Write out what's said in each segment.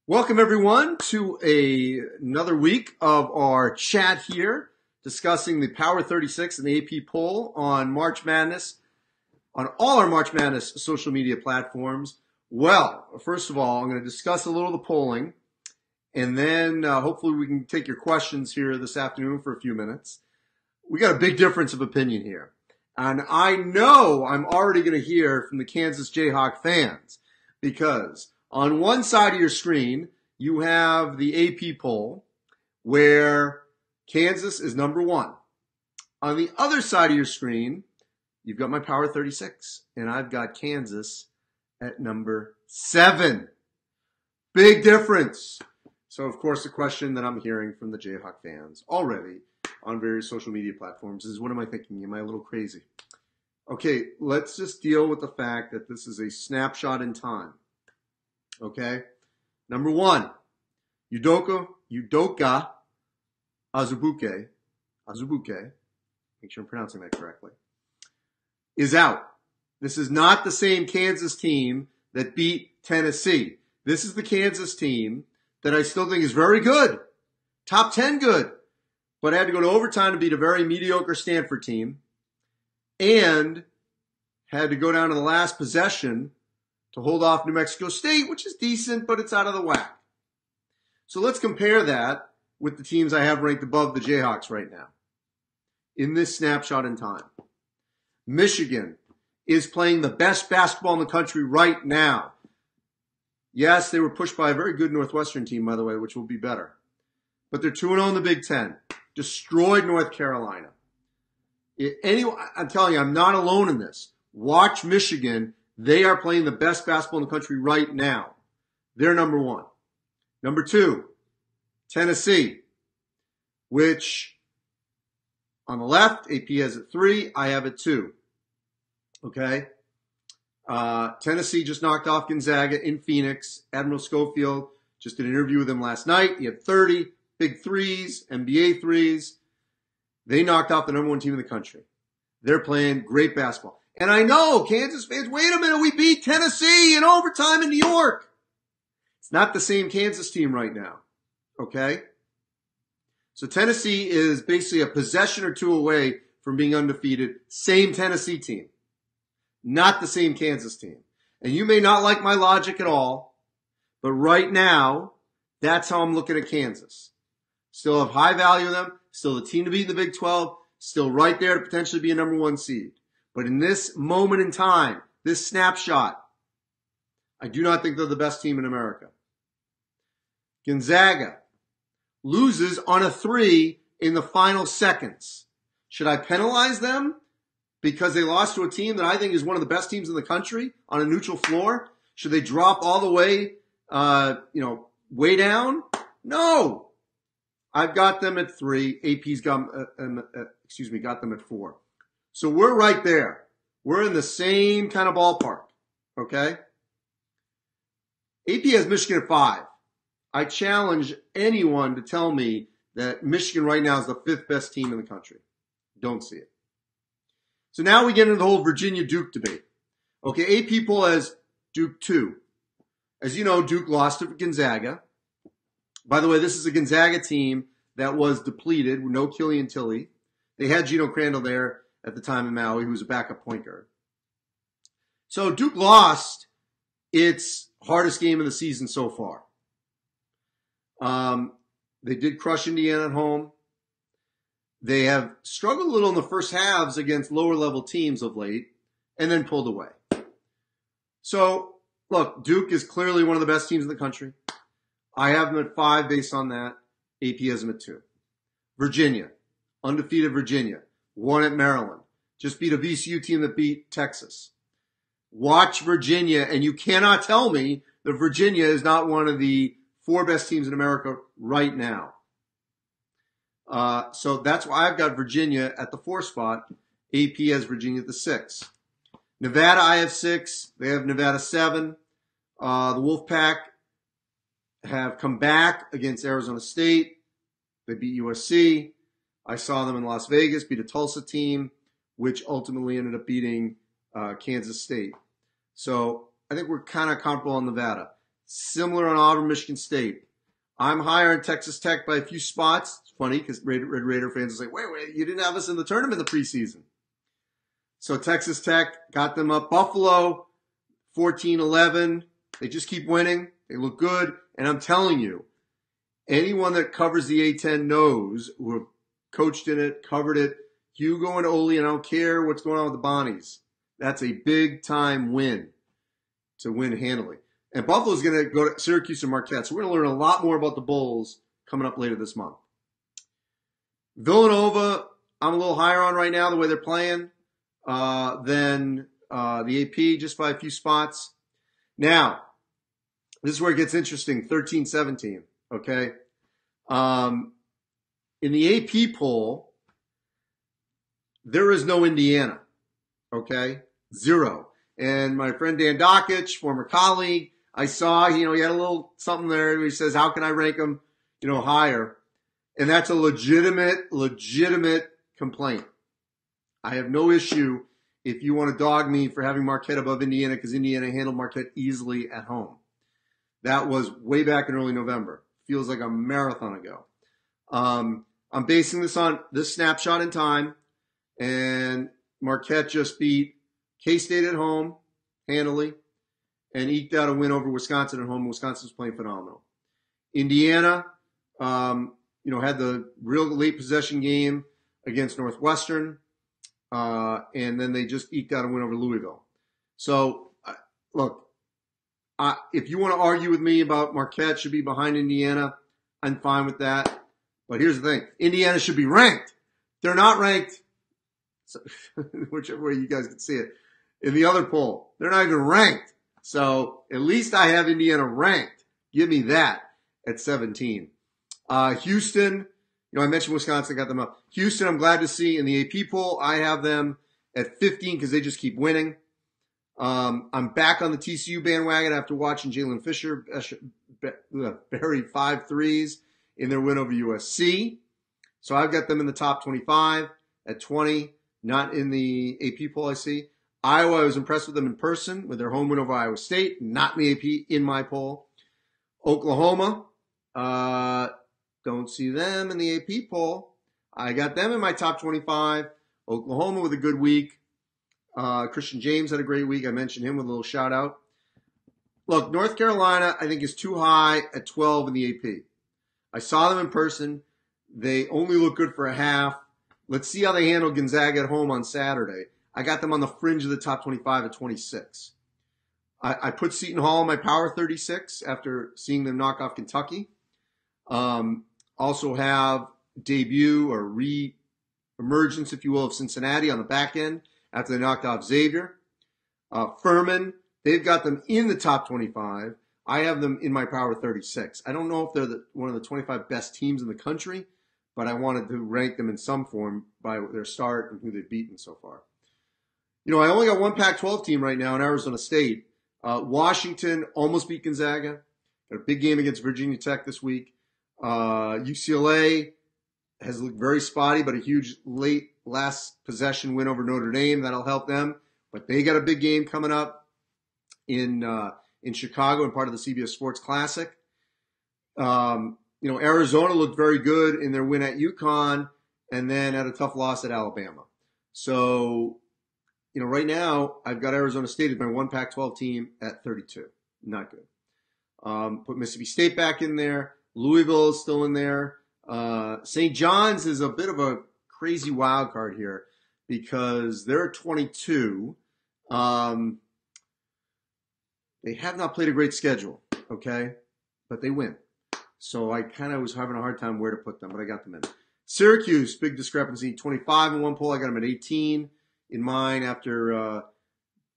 Welcome everyone to another week of our chat here discussing the Power 36 and the AP poll on March Madness on all our March Madness social media platforms. Well, first of all, I'm going to discuss a little of the polling and then hopefully we can take your questions here this afternoon for a few minutes. We got a big difference of opinion here. And I know I'm already going to hear from the Kansas Jayhawk fans because on one side of your screen, you have the AP poll where Kansas is number one. On the other side of your screen, you've got my Power 36, and I've got Kansas at number 7. Big difference. So, of course, the question that I'm hearing from the Jayhawk fans already on various social media platforms is, what am I thinking? Am I a little crazy? Okay, let's just deal with the fact that this is a snapshot in time. Okay, number 1, Udoka Azubuike, make sure I'm pronouncing that correctly, is out. This is not the same Kansas team that beat Tennessee. This is the Kansas team that I still think is very good, top 10 good, but had to go to overtime to beat a very mediocre Stanford team and had to go down to the last possession to hold off New Mexico State, which is decent, but it's out of the whack. So let's compare that with the teams I have ranked above the Jayhawks right now in this snapshot in time. Michigan is playing the best basketball in the country right now. Yes, they were pushed by a very good Northwestern team, by the way, which will be better. But they're 2-0 in the Big Ten. Destroyed North Carolina. I'm telling you, I'm not alone in this. Watch Michigan. They are playing the best basketball in the country right now. They're number 1. Number 2, Tennessee, which on the left, AP has at 3, I have at 2. Okay? Tennessee just knocked off Gonzaga in Phoenix. Admiral Schofield just did an interview with him last night. He had 30 big threes, NBA threes. They knocked off the number 1 team in the country. They're playing great basketball. And I know, Kansas fans, wait a minute, we beat Tennessee in overtime in New York. It's not the same Kansas team right now, okay? So Tennessee is basically a possession or 2 away from being undefeated. Same Tennessee team, not the same Kansas team. And you may not like my logic at all, but right now, that's how I'm looking at Kansas. Still have high value of them, still the team to beat in the Big 12, still right there to potentially be a number 1 seed. But in this moment in time, this snapshot, I do not think they're the best team in America. Gonzaga loses on a 3 in the final seconds. Should I penalize them because they lost to a team that I think is one of the best teams in the country on a neutral floor? Should they drop all the way, way down? No. I've got them at 3. AP's got them at 4. So we're right there. We're in the same kind of ballpark, okay? AP has Michigan at 5. I challenge anyone to tell me that Michigan right now is the 5th best team in the country. Don't see it. So now we get into the whole Virginia-Duke debate. Okay, AP poll has Duke 2. As you know, Duke lost to Gonzaga. By the way, this is a Gonzaga team that was depleted with no Killian Tilly. They had Gino Crandall there at the time of Maui, who was a backup point guard. So Duke lost its hardest game of the season so far. They did crush Indiana at home. They have struggled a little in the first halves against lower level teams of late and then pulled away. So, look, Duke is clearly one of the best teams in the country. I have them at 5 based on that. AP has them at 2. Virginia, undefeated Virginia. Won at Maryland. Just beat a VCU team that beat Texas. Watch Virginia, and you cannot tell me that Virginia is not one of the 4 best teams in America right now. So that's why I've got Virginia at the 4 spot. AP has Virginia at the 6. Nevada, I have 6. They have Nevada 7. The Wolfpack have come back against Arizona State. They beat USC. I saw them in Las Vegas beat a Tulsa team, which ultimately ended up beating Kansas State. So I think we're kind of comparable on Nevada. Similar on Auburn, Michigan State. I'm higher on Texas Tech by a few spots. It's funny because Red Raider fans will say, wait, you didn't have us in the tournament in the preseason. So Texas Tech got them up. Buffalo, 14-11. They just keep winning. They look good. And I'm telling you, anyone that covers the A-10 knows, who have coached in it, covered it, Hugo and Ole, and I don't care what's going on with the Bonnies. That's a big-time win to win handily. And Buffalo's going to go to Syracuse and Marquette. So we're going to learn a lot more about the Bulls coming up later this month. Villanova, I'm a little higher on right now, the way they're playing, than the AP, just by a few spots. Now, this is where it gets interesting, 13-17, okay? In the AP poll, there is no Indiana, okay? 0. And my friend Dan Dockich, former colleague, I saw, he had a little something there where he says, how can I rank them, higher? And that's a legitimate complaint. I have no issue if you want to dog me for having Marquette above Indiana because Indiana handled Marquette easily at home. That was way back in early November. Feels like a marathon ago. I'm basing this on this snapshot in time, and Marquette just beat K-State at home handily and eked out a win over Wisconsin at home. Wisconsin's playing phenomenal. Indiana, had the real late possession game against Northwestern, and then they just eked out a win over Louisville. So, look, if you want to argue with me about Marquette should be behind Indiana, I'm fine with that. But here's the thing. Indiana should be ranked. They're not ranked, so, whichever way you guys can see it, in the other poll. They're not even ranked. So at least I have Indiana ranked. Give me that at 17. Houston, I mentioned Wisconsin, got them up. Houston, I'm glad to see in the AP poll. I have them at 15 because they just keep winning. I'm back on the TCU bandwagon after watching Jalen Fisher bury 5 threes in their win over USC. So I've got them in the top 25 at 20, not in the AP poll I see. Iowa, I was impressed with them in person with their home win over Iowa State, not in the AP in my poll. Oklahoma, don't see them in the AP poll. I got them in my top 25. Oklahoma with a good week. Christian James had a great week. I mentioned him with a little shout out. Look, North Carolina, I think, is too high at 12 in the AP. I saw them in person. They only look good for a half. Let's see how they handle Gonzaga at home on Saturday. I got them on the fringe of the top 25 at 26. I put Seton Hall in my power 36 after seeing them knock off Kentucky. Also have debut or re-emergence, if you will, of Cincinnati on the back end after they knocked off Xavier. Furman, they've got them in the top 25. I have them in my power 36. I don't know if they're one of the 25 best teams in the country, but I wanted to rank them in some form by their start and who they've beaten so far. I only got one Pac-12 team right now in Arizona State. Washington almost beat Gonzaga. Got a big game against Virginia Tech this week. UCLA has looked very spotty, but a huge late last possession win over Notre Dame. That'll help them. But they got a big game coming up in Chicago and part of the CBS Sports Classic. Arizona looked very good in their win at UConn and then had a tough loss at Alabama. So, right now I've got Arizona State as my one Pac-12 team at 32. Not good. Put Mississippi State back in there. Louisville is still in there. St. John's is a bit of a crazy wild card here because they're at 22. They have not played a great schedule, okay? But they win. So I kind of was having a hard time where to put them, but I got them in. Syracuse, big discrepancy, 25 in one poll. I got them at 18 in mine after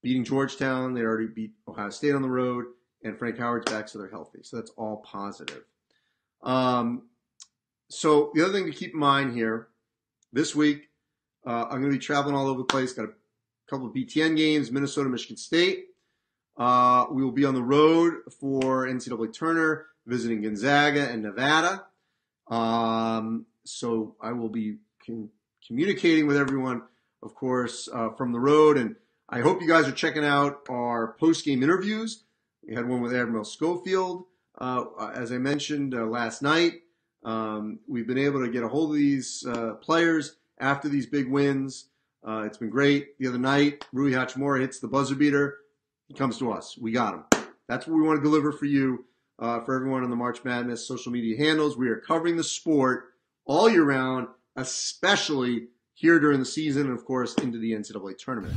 beating Georgetown. They already beat Ohio State on the road, and Frank Howard's back, so they're healthy. So that's all positive. So the other thing to keep in mind here, this week, I'm going to be traveling all over the place. Got a couple of BTN games, Minnesota, Michigan State. We will be on the road for NCAA Turner, visiting Gonzaga and Nevada. So I will be communicating with everyone, of course, from the road. And I hope you guys are checking out our post-game interviews. We had one with Admiral Schofield, as I mentioned last night. We've been able to get a hold of these players after these big wins. It's been great. The other night, Rui Hachimura hits the buzzer beater. He comes to us. We got him. That's what we want to deliver for you, for everyone on the March Madness social media handles. We are covering the sport all year round, especially here during the season and, of course, into the NCAA tournament.